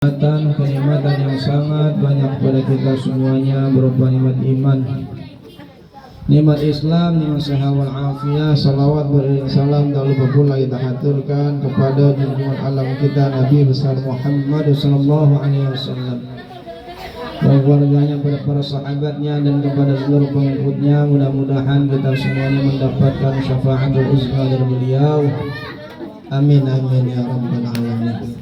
Kenikmatan yang sangat banyak pada kita semuanya berupa nikmat iman, nikmat Islam, nikmat sehat wal afiat. Salawat beriring salam tak lupa pula kita haturkan kepada junjungan alam kita Nabi besar Muhammad sallallahu alaihi wasallam, keluarganya, pada para sahabatnya dan kepada seluruh pengikutnya. Mudah-mudahan kita semuanya mendapatkan syafaatul uzma dari beliau. Amin amin ya rabbal alamin.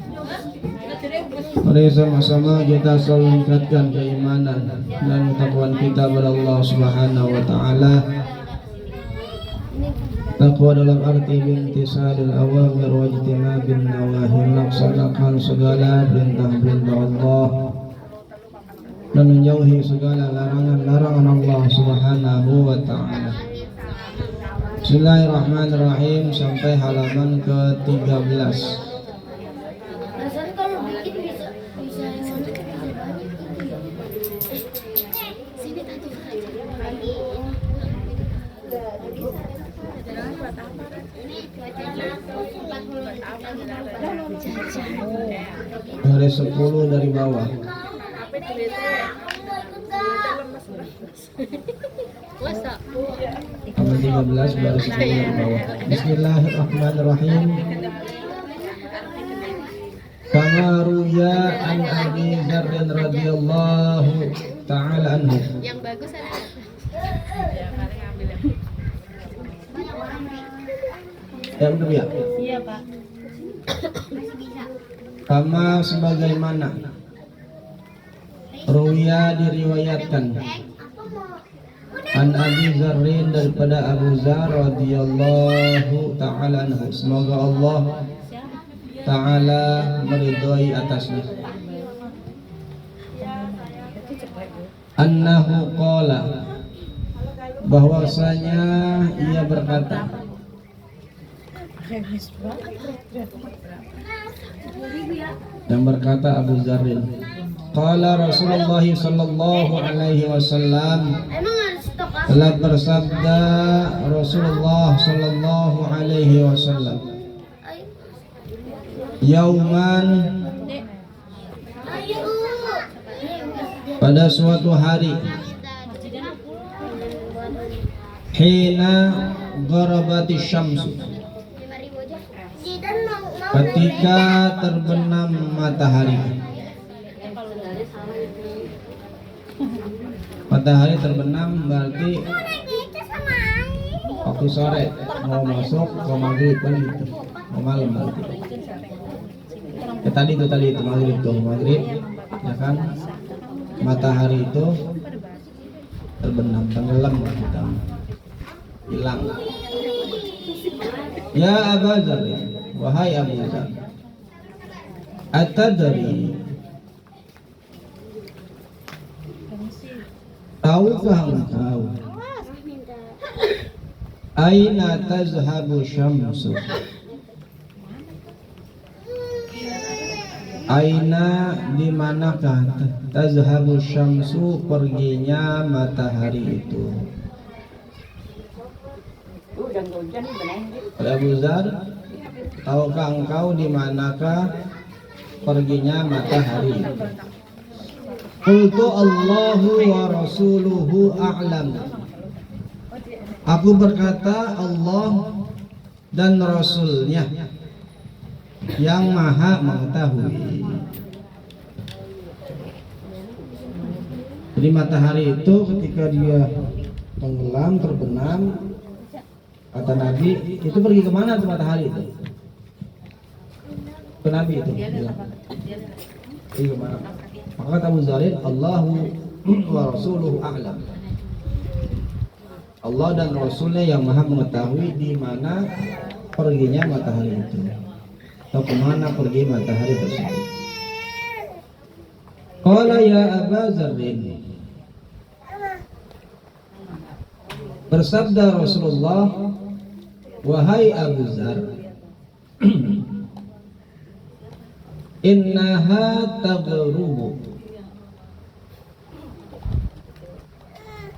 Mari sama-sama kita selalu meningkatkan keimanan dan ketakwaan kita kepada Allah Subhanahu wa taala. Takwa dalam arti bintisadil awamir wa ijtinabin nawahi, melaksanakan segala perintah-perintah Allah dan menjauhi segala larangan-larangan Allah Subhanahu wa taala. Bismillahirrahmanirrahim sampai halaman ke-13. Dari 10 dari bawah. Halaman 13 baru 10 dari bawah. Bismillahirrahmanirrahim. Kama ruya an Abi Dzar radhiyallahu ta'ala anhu. Yang bagus ada. Yang benar ya? Iya, Pak. Kama sebagaimana ruya diriwayatkan an Abi Dzarrin daripada Abu Dzar radhiyallahu ta'ala anhu, semoga Allah ta'ala meridhai atasnya, annahu qala, bahwasanya ia berkata, yang berkata Abu Dzarrin, qala Rasulullah sallallahu alaihi wasallam, telah bersabda Rasulullah sallallahu alaihi wasallam, yauman, pada suatu hari, hina gharabati syamsu, ketika terbenam matahari. Matahari terbenam berarti waktu sore mau masuk ke maghrib kan gitu, mau malam berarti. Tadi itu maghrib tuh, maghrib ya kan, matahari itu terbenam, tenggelam kita, hilang. Ya Abu Dzar, wahai Abu Dzar, atadri, tahukah engkau, aina tazhabu syamsu, aina dimanakah tazhabu syamsu, perginya matahari itu. Abu Dzar, tahukah engkau di manakah perginya matahari? Qultu Allahu wa rasuluhu a'lam. Aku berkata, Allah dan Rasulnya yang maha mengetahui. Jadi matahari itu ketika dia tenggelam, terbenam, kata Nabi, itu pergi kemana tuh matahari itu? Ke Nabi itu bilang, pergi kemana? Maka kata Abu Dzar, Allahu wa rasuluhu a'lam. Allah dan Rasulnya yang maha mengetahui di mana perginya matahari itu, atau kemana pergi matahari tersebut. Qala ya Abu Dzar, bersabda Rasulullah, wahai Abu Dzar, innaha taghrubu,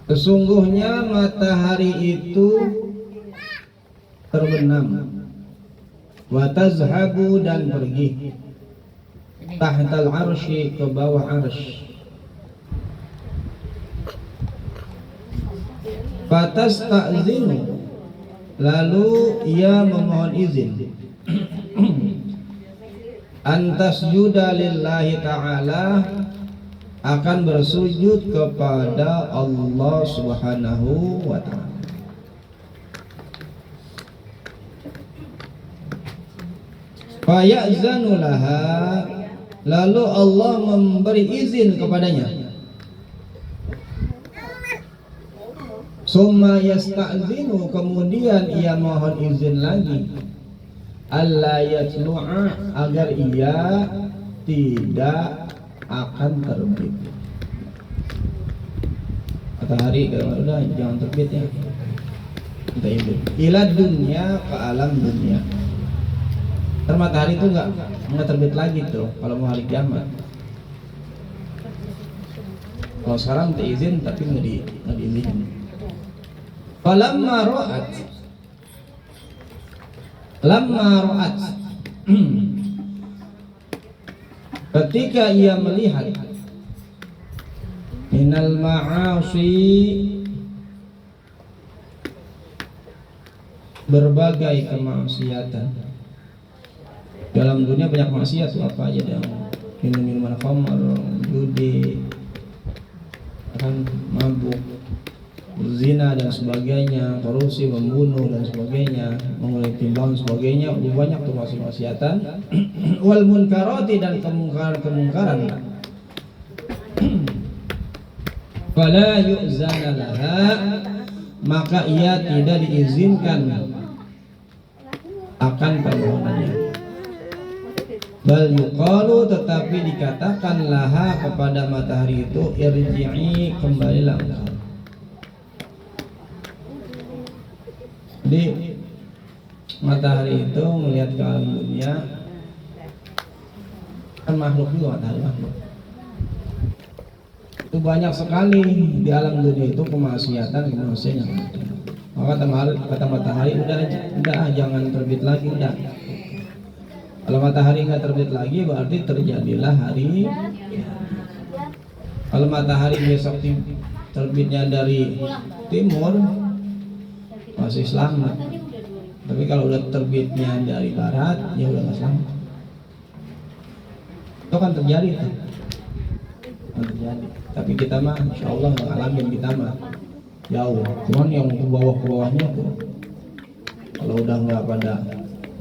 sesungguhnya matahari itu terbenam, wa tazhabu, dan pergi, tahtal arsy, ke bawah arsy. Fatasta'zinu, lalu ia memohon izin antasjuda lillahi ta'ala, akan bersujud kepada Allah Subhanahu wa ta'ala. Faya'zanu laha, lalu Allah memberi izin kepadanya. Summa yasta'zinu, kemudian ia mohon izin lagi, alla yatlu'a, agar ia tidak akan terbit. Matahari kalau udah jangan terbit ya. Kita izin. Ila dunia, ke alam dunia. Ntar matahari itu nggak terbit lagi tuh kalau mau hari kiamat. Kalau sekarang kita izin tapi nggak diizinin. Falamma ra'at ketika ia melihat minal ma'asi, berbagai kemaksiatan. Dalam dunia banyak maksiat, apa aja, yang minum-minuman khamar, judi, mabuk, zina dan sebagainya, korupsi, membunuh dan sebagainya, mengulangi timbangan sebagainya, lebih banyak tuh maksiatan. Wal munkarati, dan kemungkaran. Fala yu'zana laha, maka ia tidak diizinkan akan permohonannya. Bal yuqalu, tetapi dikatakan laha kepada matahari itu, irji'i, kembalilah engkau. Jadi matahari itu melihat ke alam dunia, kan makhluk juga, matahari makhluk. Itu banyak sekali di alam dunia itu kemaksiatan yang ada. Maka kata matahari, udah jangan terbit lagi, udah. Kalau matahari nggak terbit lagi, berarti terjadilah hari. Kalau matahari besok terbitnya dari timur, masih selamat. Tapi kalau udah terbitnya dari barat, ya udah nggak selamat. Itu kan terjadi kan? Terjadi. Tapi kita mah, insya Allah ngalamin, kita mah jauh. Cuman yang ke bawahnya tuh, kalau udah nggak pada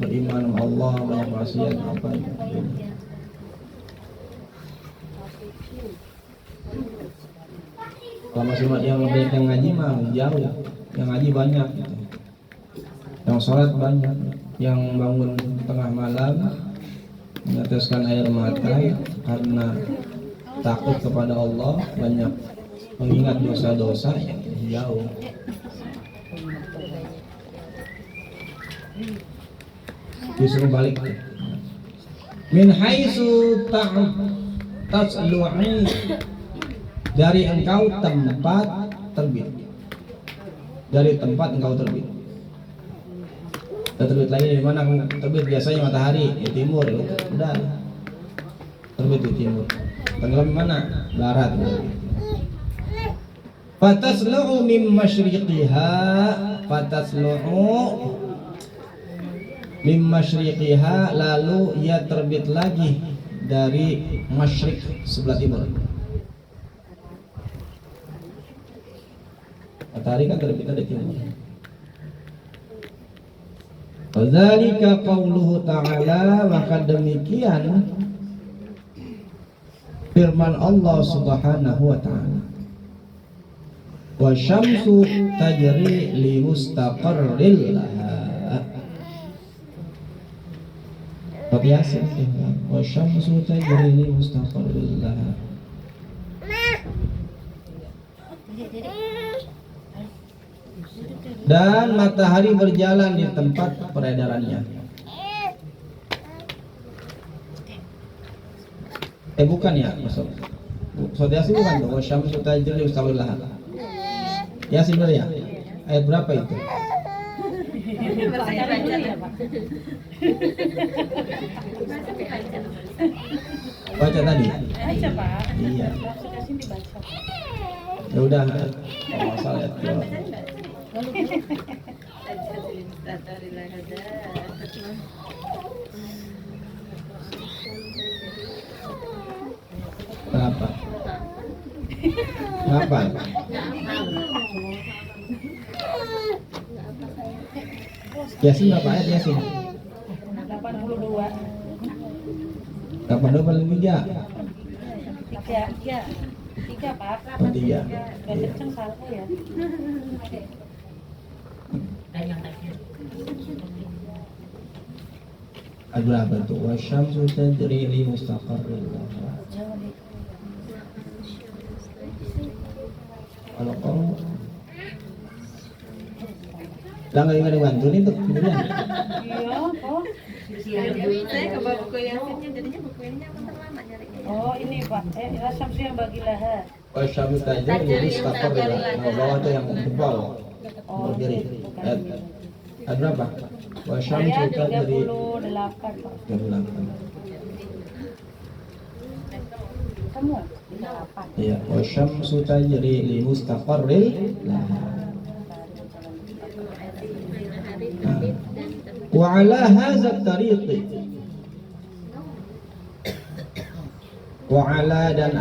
beriman sama Allah, banyak maksiat apa gitu. Kalau masih yang banyak yang ngaji mah jauh, yang ngaji banyak gitu. Yang sholat banyak, yang bangun tengah malam meneteskan air mata karena takut kepada Allah, banyak mengingat dosa-dosa, yang jauh. Disuruh balik. Min haitsu taslu'i, dari engkau tempat terbit. Dari tempat engkau terbit. Terbit lagi di mana terbit? Biasanya matahari di timur, udah terbit di timur. Tenggelam di mana? Barat. Fataslu'u min masyriqiha, min masyriqiha, lalu ia terbit lagi dari masyrik, sebelah timur. Matahari kan terbit dari timur. Wadzalika qauluhu ta'ala, maka demikian firman Allah Subhanahu wa ta'ala, wa syamsu tajri li mustaqarril laha. Yasin, wa syamsu tajri li mustaqarril laha. Dan matahari berjalan di tempat peredarannya. Bukan ya, maksud Yasin bukan tuh. Wa syamsu tajri li mustaqarril laha. Yasin benar ya? Ayat berapa itu? Baca tadi. Baca Pak. Iya. Kasih dibaca. Ya udah. Masalah ya. Kenapa? Kenapa? Yasin berapa ayat Yasin? 82. 82 paling 3. 3 Pak. Oh, 3. Gak kenceng salah ya. Ada apa tuh? Wasyamsu tajri li mustaqarrin laha. Kalau kau lah nggak dibantu nih tuh kemudian. Iya kok. Saya ke buku Yasinnya, jadinya buku ini yang lama nyarinya. Oh ini Pak. Syamsu yang bagi laha. Wasyamsu tajri li mustaqarrin laha. Nah, bawah tuh yang tebal. Oh Berdiri. bukan. Ada berapa? Saya Wasyamsu tajri 38 Pak. 38. Semua 38. Iya, wasyamsu tajri li mustaqarrin laha. Wa ala hadzal tariqi wa ala dan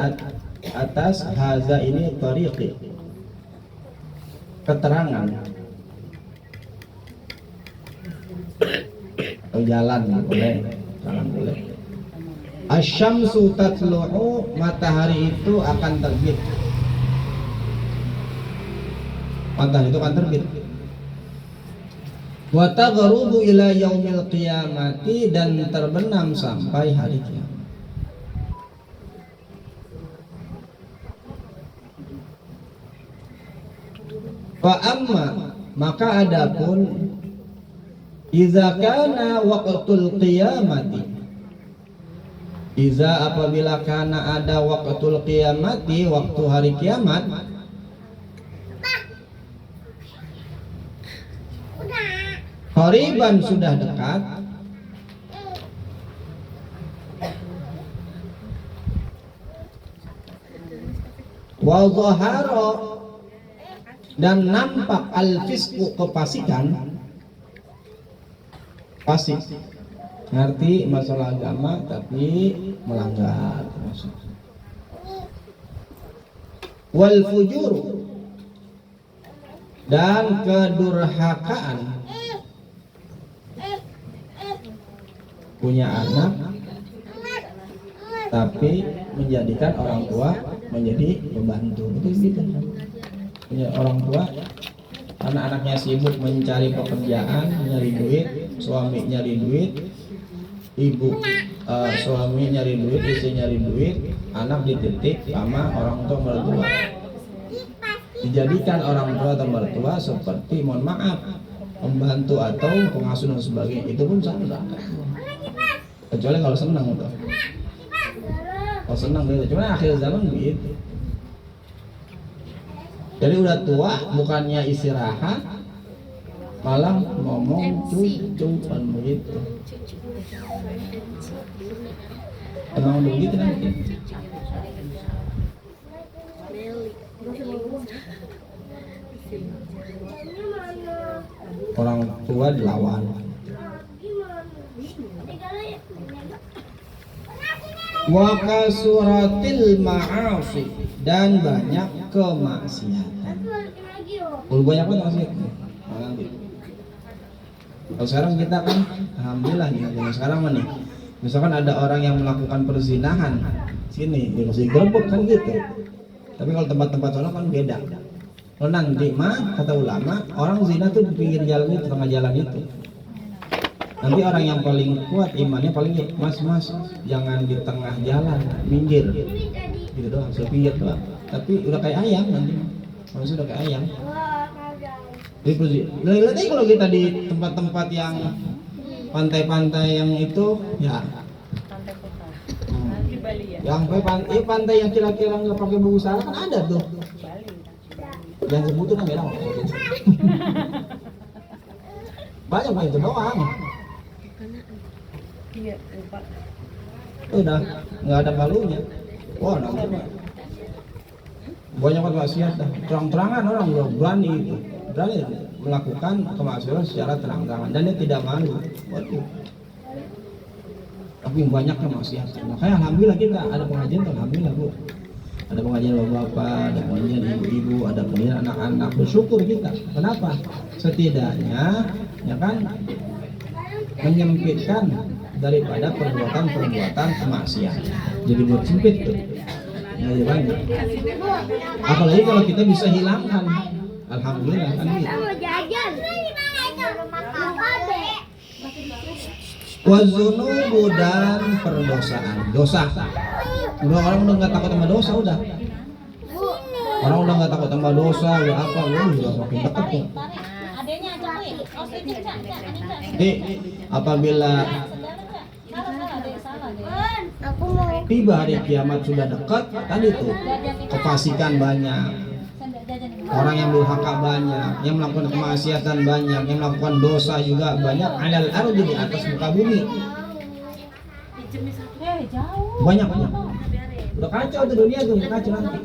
atas haza ini tariqi keterangan atau jalan boleh jalan boleh. Asyamsu tatlu'u, matahari itu akan terbit. Matahari itu akan terbit. Wa taghrubu ila yaumil qiyamati, dan terbenam sampai hari kiamat. Fa amma, maka adapun idza kana waqtul qiyamati, idza apabila kana ada waqtul qiyamati, waktu hari kiamat, qariban sudah dekat, wa dhahara dan nampak al-fisqu, kefasikan. Fasik ngerti masalah agama tapi melanggar, wal fujur dan kedurhakaan, punya anak tapi menjadikan orang tua menjadi pembantu. Itu gitu. Punya orang tua, anak-anaknya sibuk mencari pekerjaan, nyari duit, suami nyari duit, ibu suami nyari duit, istri nyari duit, anak dititik sama orang tua mertua. Dijadikan orang tua atau mertua seperti, mohon maaf, pembantu atau pengasuh dan sebagainya. Itu pun salah. Kecuali kalau senang tuh. Kalau senang gitu. Cuma akhir zaman begitu. Jadi udah tua, bukannya istirahat, malah ngomong cucu kan begitu. Emang begitu nanti. Orang tua dilawan. Wa kasuratil ma'asi, dan banyak kemaksiatan. Banyak banget maksiatan. Kalau sekarang kita kan alhamdulillah nih, sekarang nih misalkan ada orang yang melakukan perzinahan sini dikasih gerbek kan gitu. Tapi kalau tempat-tempat sana kan beda. Kalau nanti mah kata ulama, orang zina tuh di pinggir jalan itu, tengah jalan itu. Nanti orang yang paling kuat imannya paling, mas jangan di tengah jalan, minggir gitu doang, sepinggir doang. Tapi udah kayak ayam nanti, maksudnya udah kayak ayam. Jadi lihat aja kalau kita di tempat-tempat yang pantai-pantai yang itu ya, Di Bali ya. yang pantai yang kira-kira nggak pakai buku sara kan ada tuh. Yang sebutin kan beda. Banyak itu doang. Iya, lupa. udah nggak ada malunya. Wah, namanya banyak maksiat dah. Terang-terangan orang udah berani melakukan kemaksiatan secara terang-terangan dan dia tidak malu. Waduh. Tapi banyaknya maksiat. Makanya alhamdulillah kita ada pengajian, alhamdulillah Bu. Ada pengajian bapak, ada pengajian ibu-ibu, ada pengajian anak-anak. Bersyukur kita. Kenapa? Setidaknya, ya kan, menyempitkan daripada perbuatan-perbuatan kemaksiat. Jadi buat sempit tuh. Jadi banyak. Apalagi kalau kita bisa hilangkan. Alhamdulillah kan gitu. Wazunubu dan perdosaan. Dosa. Orang udah nggak takut sama dosa udah. Orang udah nggak takut sama dosa, udah apa, udah makin dekat tuh. Jadi apabila tiba hari kiamat sudah dekat, tadi tuh kefasikan banyak, orang yang durhaka banyak, yang melakukan kemaksiatan banyak, yang melakukan dosa juga banyak. Alal ardi, di atas muka bumi banyak. Udah kacau tuh dunia tuh, udah kacau nanti.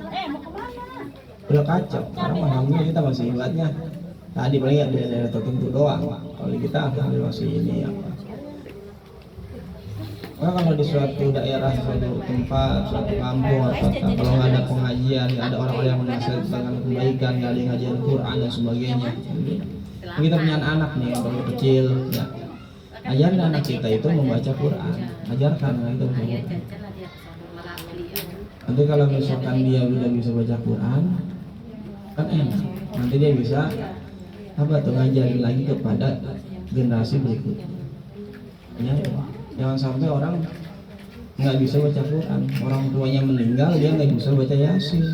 Udah kacau. Sekarang alhamdulillah kita masih ingatnya. Tadi paling ya daerah tertentu doang. Kalau kita alhamdulillah masih ini apa. Karena kalau di suatu daerah, suatu tempat, suatu kampung, kalau nggak ada pengajian, nggak ada orang-orang yang menasihatkan kebaikan, nggak ada yang ngajian Quran dan sebagainya. Kita punya anak nih yang baru kecil, ya. Ajarin anak kita itu membaca Quran, ajarkan anak itu membaca Quran. Nanti kalau misalkan dia udah bisa baca Quran, kan enak. Nanti dia bisa apa tuh ngajarin lagi kepada generasi berikutnya. Ya, jangan sampai orang nggak bisa baca Quran, orang tuanya meninggal dia nggak bisa baca Yasin,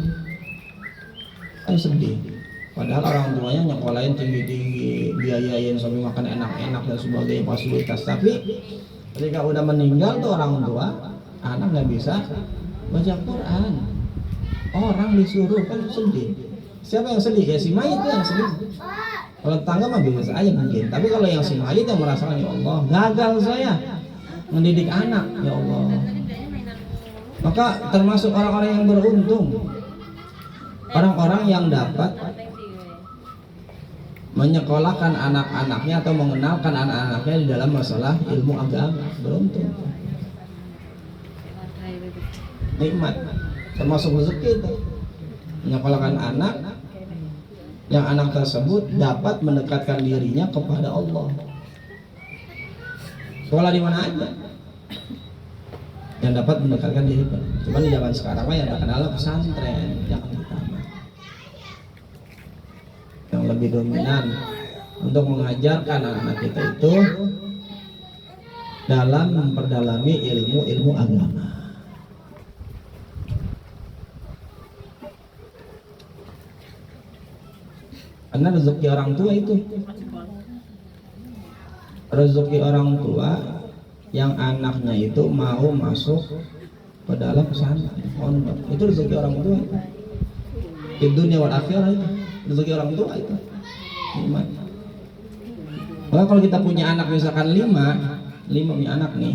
kan sedih. Padahal orang tuanya nyekolahin tinggi-tinggi, biayain sampai makan enak-enak dan sebagainya fasilitas. Tapi ketika udah meninggal tuh orang tua, anak nggak bisa baca Quran. Orang disuruh, kan sedih. Siapa yang sedih? Ya si mayit yang sedih. Kalau tetangga mah biasa aja mungkin. Tapi kalau yang si mayit yang merasakan, ya Allah, gagal saya mendidik anak, ya Allah. Maka termasuk orang-orang yang beruntung, orang-orang yang dapat menyekolahkan anak-anaknya atau mengenalkan anak-anaknya di dalam masalah ilmu agama. Beruntung, nikmat, termasuk rezeki itu. Menyekolahkan anak yang anak tersebut dapat mendekatkan dirinya kepada Allah. Sekolah di mana aja yang dapat mendekatkan diri. Cuma di zaman sekarang mah yang terkenal pesantren, jangan ditambah. Yang lebih dominan untuk mengajarkan anak-anak kita itu dalam memperdalami ilmu agama. Karena rezeki orang tua itu, rezeki orang tua yang anaknya itu mau masuk ke dalam pesantren pondok, itu rezeki orang tua. Di dunia wal akhirah itu rezeki orang tua itu. Nikmat. Maka kalau kita punya anak misalkan lima punya anak nih,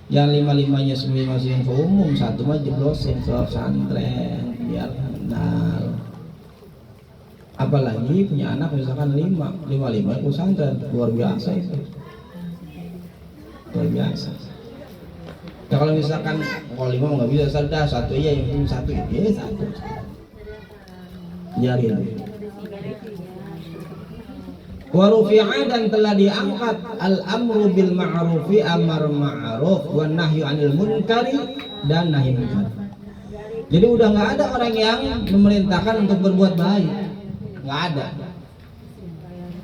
yang lima-limanya semua masih info umum, satu mah jeblosin ke pesantren biar kenal. Apalagi punya anak misalkan lima pesantren, luar biasa itu, luar biasa. Ya kalau misalkan kalau lima nggak bisa, sudah satu aja, yang penting satu ya satu. Jarin. Wa rufi'a, dan telah diangkat al-amru bil ma'rufi, amar ma'ruf, wan nahyu 'anil munkari, dan nahi munkar. Jadi udah nggak ada orang yang memerintahkan untuk berbuat baik. Nggak ada.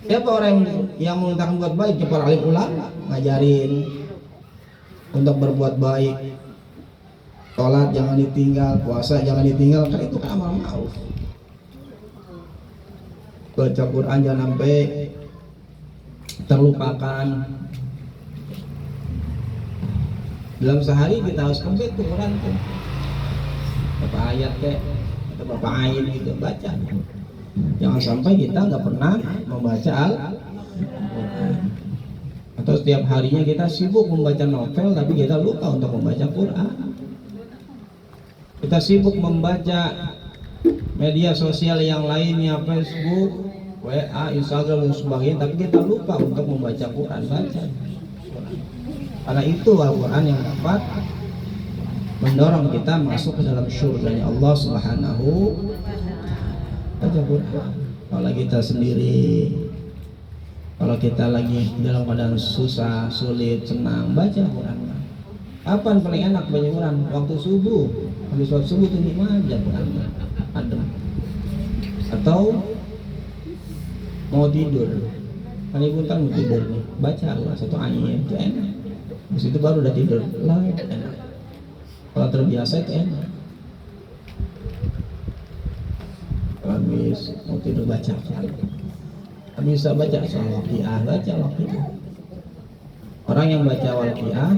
Siapa orang yang memerintahkan buat baik? Para alim ulama ngajarin untuk berbuat baik. Sholat jangan ditinggal, puasa jangan ditinggal, kan itu kan amar ma'ruf. Baca Quran jangan sampai terlupakan. Dalam sehari kita harus komplit tuh Quran tuh. Berapa ayat kek, atau berapa ayat gitu baca. Jangan sampai kita nggak pernah membaca Al-Quran. Atau setiap harinya kita sibuk membaca novel tapi kita lupa untuk membaca Quran. Kita sibuk membaca media sosial yang lainnya, Facebook, WA, Instagram dan sebagainya, tapi kita lupa untuk membaca Quran. Baca. Karena itu Al-Quran yang dapat mendorong kita masuk ke dalam surganya Allah Subhanahu baca Quran. Kalau kita sendiri, kalau kita lagi dalam keadaan susah, sulit, senang, baca Quran. Kapan paling enak baca Quran? Waktu subuh. Habis sholat subuh itu nikmat aja Quran. Adem. Atau mau tidur. Kan ibu kan mau tidur nih. Baca Quran satu ayat itu enak. Habis itu baru udah tidur. Lah, enak. Kalau terbiasa itu enak. Habis mau tidur baca Quran. Bisa baca soal waqiah, baca waqiah. Orang yang baca waqiah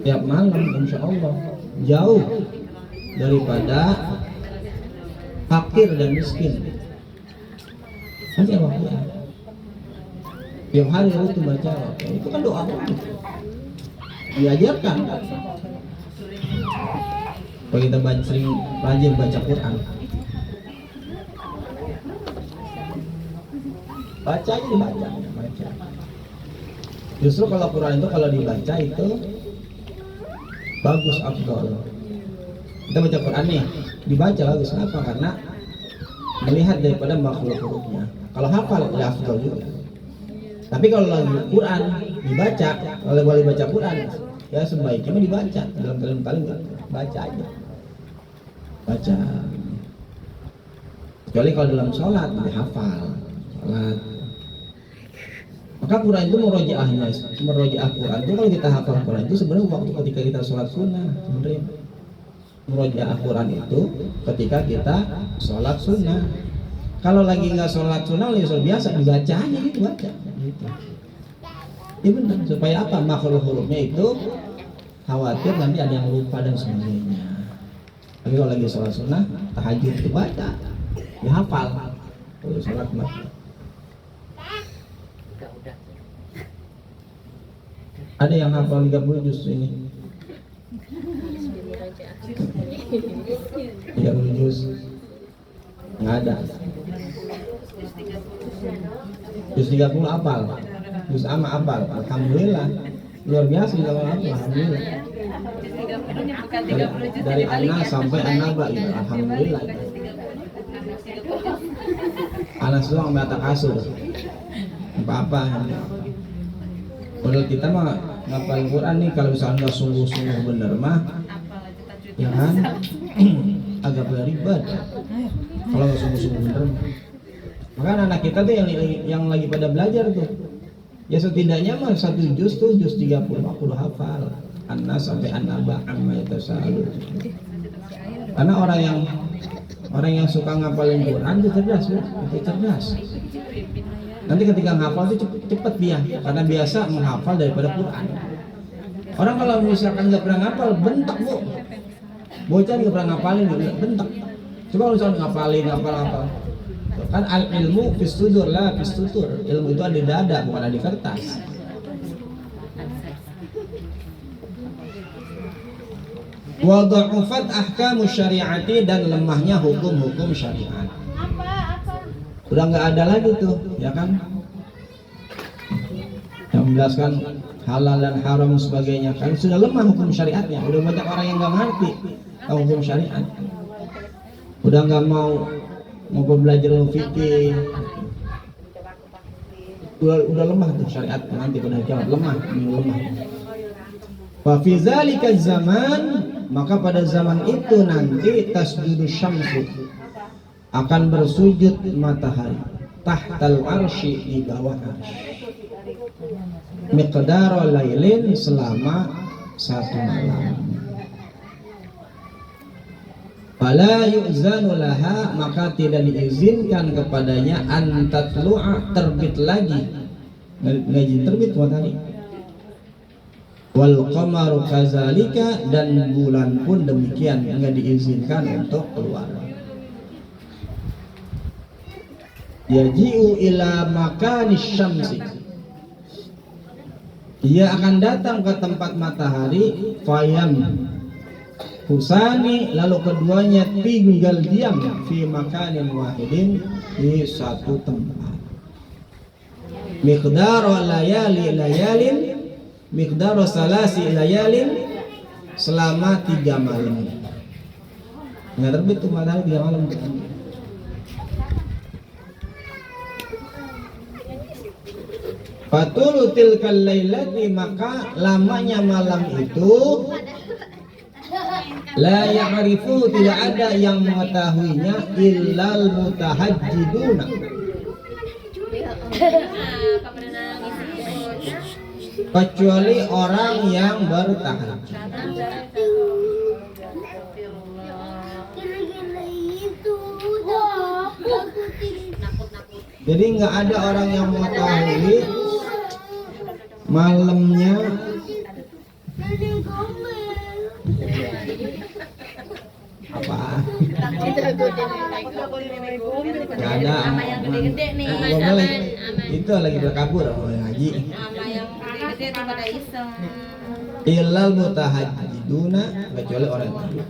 tiap malam insya Allah jauh daripada fakir dan miskin. Baca waqiah. Tiap hari itu baca waqiah. Itu kan doa diajarkan. Kalau kita sering rajin baca Quran, baca aja dibaca. Justru kalau Quran itu kalau dibaca itu bagus, afdol. Kita baca Quran nih, dibaca bagus. Kenapa? Karena melihat daripada makhluk hurufnya. Kalau hafal ya afdol juga. Tapi kalau lagi Quran dibaca, kalau boleh baca Quran, ya sebaiknya dibaca dalam kalimat baca aja. Baca. Kecuali kalau dalam sholat dihafal. Sholat. Maka Quran itu merojaahnya, merojaah Quran itu kalau kita hafal Quran itu sebenarnya waktu ketika kita sholat sunnah. Sebenarnya merojaah Quran itu ketika kita sholat sunnah. Kalau lagi nggak sholat sunnah, lagi sholat biasa dibaca aja gitu, baca. Gitu. Ya benar, supaya apa? Makhluk hurufnya itu khawatir nanti ada yang lupa dan sebagainya. Tapi kalau lagi sholat sunnah, tahajud itu baca, dihafal. Kalau sholat mati. Ada yang hafal 30 juz ini? 30 juz? Nggak ada. Juz 30 hafal? Juz amma hafal? Alhamdulillah. Luar biasa kalau hafal, alhamdulillah. Dari Anas sampai An-Naba gitu, alhamdulillah. Anas doang sampai atas kasur. Apa-apa. Menurut kita mah ngapalin Quran nih kalau misalnya nggak sungguh-sungguh bener mah, ya kan, agak ribet. Kalau nggak sungguh-sungguh bener, maka anak kita tuh yang lagi pada belajar tuh, ya setidaknya mah 1 juz tuh juz 30 aku udah hafal. Anas sampai An-Naba amma yatasaalu. Karena orang yang suka ngapalin Quran itu cerdas, itu cerdas. Nanti ketika menghafal itu cepet dia, karena biasa menghafal daripada Quran. Orang kalau misalkan nggak pernah ngapal, bentak bu. Bocah nggak pernah ngapalin, bentak. Coba kalau misalkan ngapalin, ngapal. Kan ilmu fistudur lah, fistutur. Ilmu itu ada di dada, bukan ada di kertas. Wa dha'ufat ahkamu syariati, dan lemahnya hukum-hukum syariat. Udah nggak ada lagi tuh, ya kan? Yang menjelaskan halal dan haram dan sebagainya, kan sudah lemah hukum syariatnya. Udah banyak orang yang nggak ngerti hukum syariat. Udah nggak mau belajar fikih. Udah lemah tuh syariat, nanti pada jawab lemah. Wa fi zalika zaman, maka pada zaman itu nanti tasjudu syamsu, akan bersujud matahari, tahtal arsy, di bawah arsy, miqdara lailin, selama 1 malam. Fala yu'zanu laha, maka tidak diizinkan kepadanya an tatlu'a, terbit lagi, lagi terbit matahari. Wal qamaru kazalika, dan bulan pun demikian, enggak diizinkan untuk keluar. Yaji'u ila makanis syamsi, Ia akan datang ke tempat matahari fayam husani, lalu keduanya tinggal diam fi makanin wahidin, di satu tempat. Miqdaru layalin, miqdaru salasi layalin, selama 3 malam. Nggak terbit tuh matahari 3 malam. Fatul tilkal lailati, maka lamanya malam itu la ya'rifu, tidak ada yang mengetahuinya illal mutahajjiduna, kecuali orang yang bertahajud. Jadi nggak ada orang yang mengetahui malamnya apa? Nggak ada. Sama yang gede-gede nih. Itu lagi berkabur orang ngaji. Sama yang gede-gede tuh pada iseng. Illal mutahajjiduna, kecuali orang yang tahajud.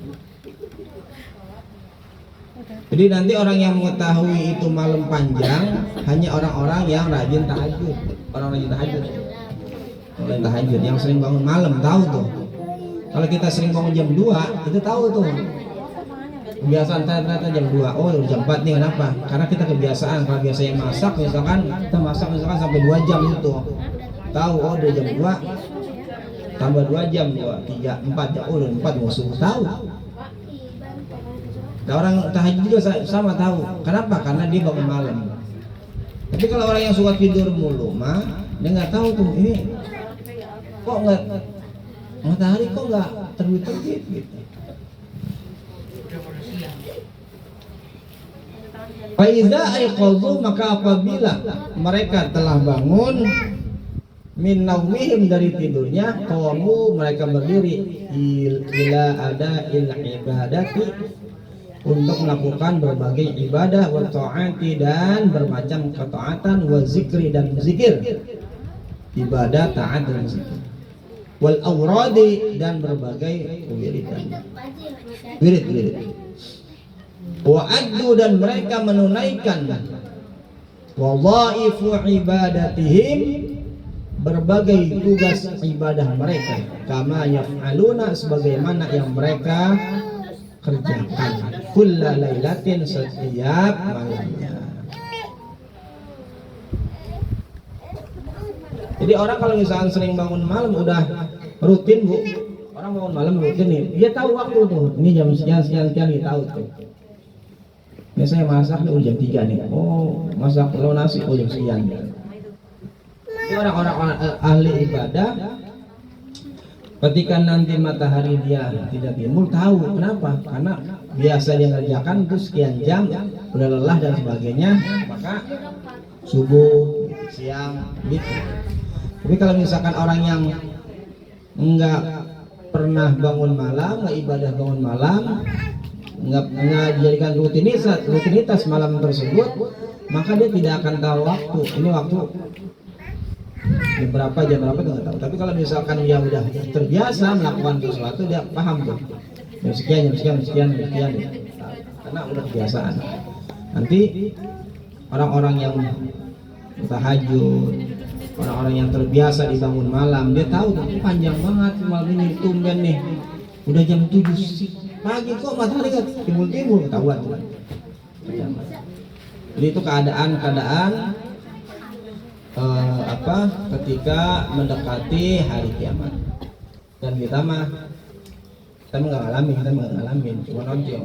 Jadi nanti orang yang mengetahui itu malam panjang hanya orang-orang yang rajin tahajud. Orang rajin tahajud. Orang tahajud yang sering bangun malam tahu tuh. Kalau kita sering bangun jam 2, itu tahu tuh. Kebiasaan ternyata jam 2. Oh, udah jam 4 nih, kenapa? Karena kita kebiasaan. Kalau biasanya masak misalkan, kita masak misalkan sampai 2 jam itu. Tahu, oh udah jam 2. Tambah 2 jam, 2, 3, 4 jam. Oh, udah 4 mau subuh, tahu. Nah, orang tahajud juga sama tahu. Kenapa? Karena dia bangun malam. Tapi kalau orang yang suka tidur mulu mah, dia nggak tahu tuh ini kok nggak matahari kok nggak terbit gitu. Faiza aiqadhu, maka apabila mereka telah bangun min naumihim, dari tidurnya, qamu, mereka berdiri ila ada il ibadati, untuk melakukan berbagai ibadah, wa ta'ati, dan bermacam ketaatan, wa zikri, dan zikir, ibadah, taat, dan zikir, wal awradi, dan berbagai wirid, wa addu, dan mereka menunaikan wadhaifu ibadatihim, berbagai tugas ibadah mereka, kama yaf'aluna, sebagaimana yang mereka kerjakan, kulla lailatin, setiap malamnya. Jadi orang kalau misalnya sering bangun malam udah rutin, Bu. Orang bangun malam rutin nih. Dia tahu waktu tuh. Ini jam sekian dia tahu tuh. Biasanya masak nih jam 3 nih. Oh, masak telur nasi jam sekian. Ini orang-orang ahli ibadah, ketika nanti matahari dia tidak timbul, tahu kenapa? Karena biasa dia ngerjakan itu sekian jam, udah lelah dan sebagainya, maka subuh, siang, gitu. Tapi kalau misalkan orang yang enggak pernah bangun malam, nggak ibadah bangun malam, nggak dijadikan rutinitas malam tersebut, maka dia tidak akan tahu waktu. Ini waktu jam berapa itu nggak tahu. Tapi kalau misalkan dia udah terbiasa melakukan sesuatu, dia paham tuh. Jam sekian, karena udah kebiasaan. Nanti orang-orang yang tahajud, orang-orang yang terbiasa dibangun malam, dia tahu tuh panjang banget malam ini, tumben nih. Udah jam 7 pagi kok matahari kan timbul, ketahuan tuh. Jadi itu keadaan ketika mendekati hari kiamat. Dan kita nggak ngalamin, cuma nonton.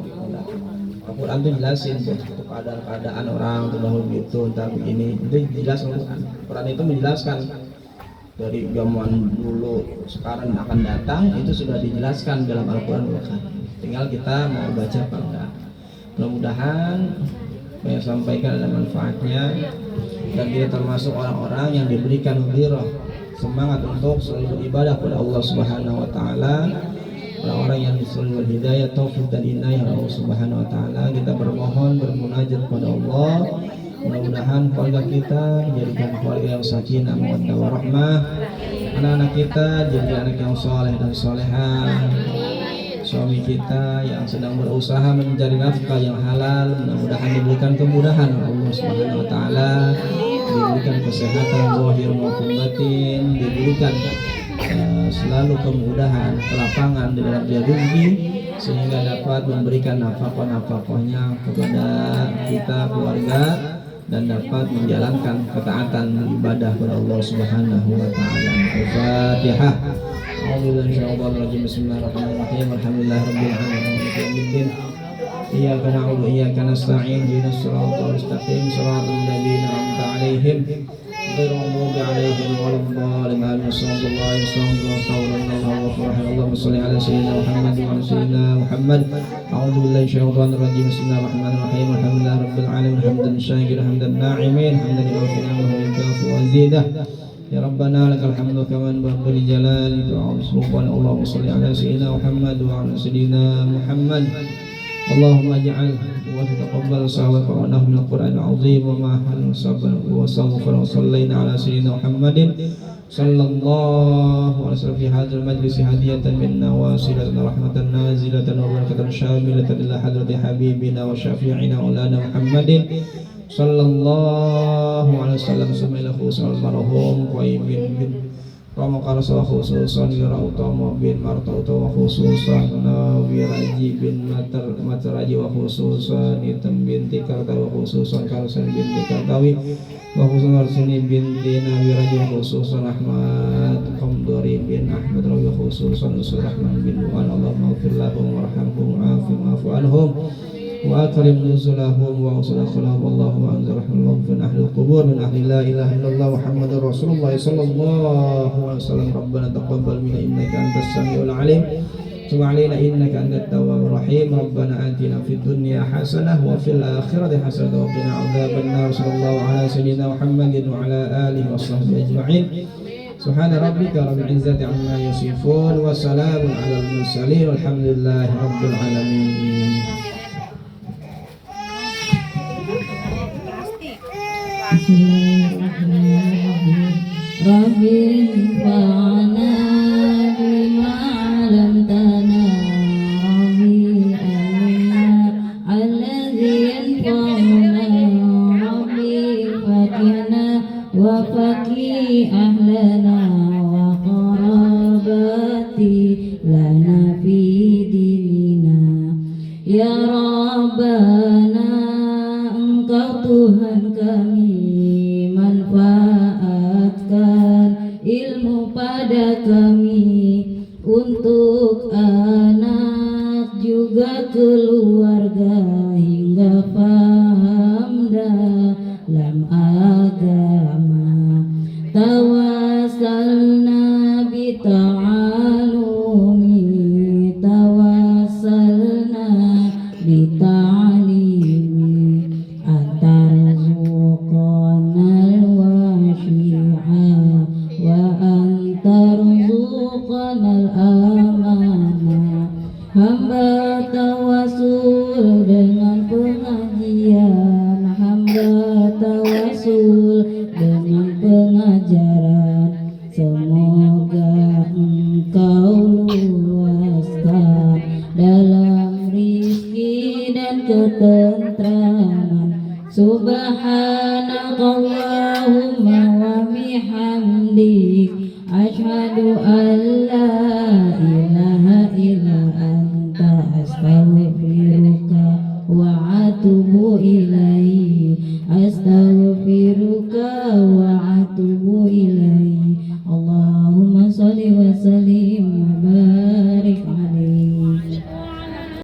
Al-Quran tuh jelasin tuh keadaan orang tuh dahulu gitu, entar begini, itu jelas Al-Quran itu menjelaskan dari zaman dulu, sekarang akan datang, itu sudah dijelaskan dalam Al-Quran. Tinggal kita mau baca apa enggak. Mudah-mudahan saya sampaikan ada manfaatnya, dan kita termasuk orang-orang yang diberikan hidayah, semangat untuk selalu beribadah kepada Allah Subhanahu wa taala, orang-orang yang diberikan hidayah, taufik dan inayah Allah Subhanahu wa taala. Kita bermohon, bermunajat kepada Allah Mudah-mudahan keluarga kita dijadikan keluarga yang sakinah mawaddah warahmah. Anak-anak kita jadi anak yang soleh dan solehah. Suami kita yang sedang berusaha mencari nafkah yang halal, mudah-mudahan diberikan kemudahan Allah Subhanahu wa taala, diberikan kesehatan zahir maupun batin, diberikan selalu kemudahan, kelapangan di dalam rezeki sehingga dapat memberikan nafkah-nafkahnya kepada kita keluarga dan dapat menjalankan ketaatan ibadah kepada Allah Subhanahu wa taala. Al-Fatihah. Bismillahirrahmanirrahim. Alhamdulillahirabbil alamin. Iyyaka na'budu wa iyyaka nasta'in. Ihdinas siratal mustaqim. Shiratal ladzina an'amta 'alaihim ghairil maghdubi 'alaihim waladdallin. Amin. Allahumma shalli ala sayyidina Muhammad wa ala sayyidina Muhammad. A'udzu billahi minasyaitonir rajim. Bismillahirrahmanirrahim. Alhamdulillahirabbil alamin. Hamdan syakiran hamdan na'imin. Hamdan yu'afina wa yukafi wa yazidah. Ya Rabbana lakal hamdu kama yanbaghi li jalalika wa 'azimika. Allahumma shalli ala sayyidina Muhammad wa ala sayyidina Muhammad. Allahumma ij'al wa taqabbal salawatana min al-Qur'anil 'azim wa ma hal sabana wa sallallahu wa sallaina ala sayyidina Muhammadin sallallahu alaihi wasallam fi hadzal majlis hadiyatan minna wa silatan rahmatan nazilatan wa barakatan syamilatan ila hadrati habibina wa syafi'ina maulana Muhammadin sallallahu alaihi wasallam sumailah khusus marhum Qaibin bin Ramakala khususan Wira Utama bin Marta Utama khususan Wiraji bin Mataraji wa khususan Hitam binti Karta wa khususan Kalsan binti Kartawi wa khususan Arsini binti Nawiraji wa khususan Ahmad Qamdori bin Ahmad Rawi wa khususan Usur Rahman bin Nu'an. Allahumma ghfir lahum warhamhum wa'afu anhum wa akrim nuzulahum wa usulahum. Allahumma anzirhum min ahli al-qubur min ahli la ilaha illallah Muhammadur Rasulullah sallallahu alaihi wasallam. Rabbana taqabbal minna innaka antas samiul alim tub alaina innaka antat tawwabur rahim. Rabbana atina fid dunya hasanah wa fil akhirati hasanah wa qina adzabannar. Sallallahu ala sayyidina Muhammadin wa ala alihi washabbihi ajma'in. Subhana rabbika rabbil izzati amma yasifun wa salamun alal mursalin walhamdulillahi rabbil alamin. Bismillahirrahmanirrahim. Rabbil fa'ana bima 'allamtana rabbi amina alladhi yanfa'una rabbi fakihna wa faqih ahlana wa qarabati lana fi dinina ya Rabbana Engkau Tuhan kami, manfaatkan ilmu pada kami untuk anak juga keluarga hingga faham dalam agama. Tawassalna bi ta'alumi, tawassalna bi ta'alimi, antarzuqanal wasyi'a wa antarzuqanal amanah. Hamba tawasul dengan pengajian, hamba tawasul dengan pengajaran. Semoga Engkau luaskan dalam rizki dan ketentraman. Subhanakallahumma wa bihamdik, asyhadu an la ilaha illa anta, astaghfiruka wa atubu ilaihi, astaghfiruka wa atubu ilaihi. Allahumma sholli wa sallim